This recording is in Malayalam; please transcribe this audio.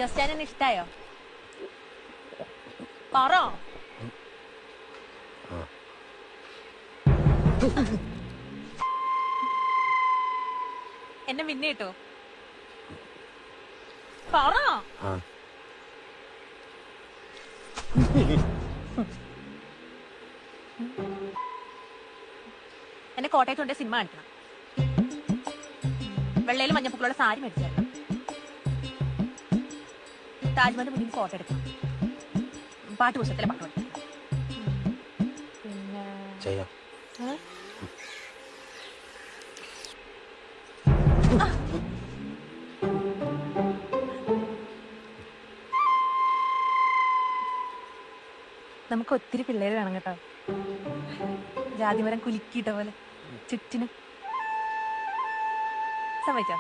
ജസ്റ്റാനെ ഇഷ്ടായോ? പറ. എന്നെ മിന്നെ കിട്ടോ? പറ. എന്നെ കോട്ടയത്തുണ്ട് സിനിമ കാണിക്കണം. വെള്ളയിലും മഞ്ഞപ്പൂക്കളുടെ സാരി മേടിച്ചായിരുന്നു. താജ്മഹലിന്റെ മുന്നിൽ ഫോട്ടോ എടുക്കണം. പാട്ട് പുസ്തകത്തിലെ പാട്ട് പഠിക്കണം. പിന്നെ നമുക്ക് ഒത്തിരി പിള്ളേര് വേണം കേട്ടോ. ജാതിമരം കുലുക്കിയിട്ട പോലെ ചുറ്റിനും. സമ്മതിച്ചോ?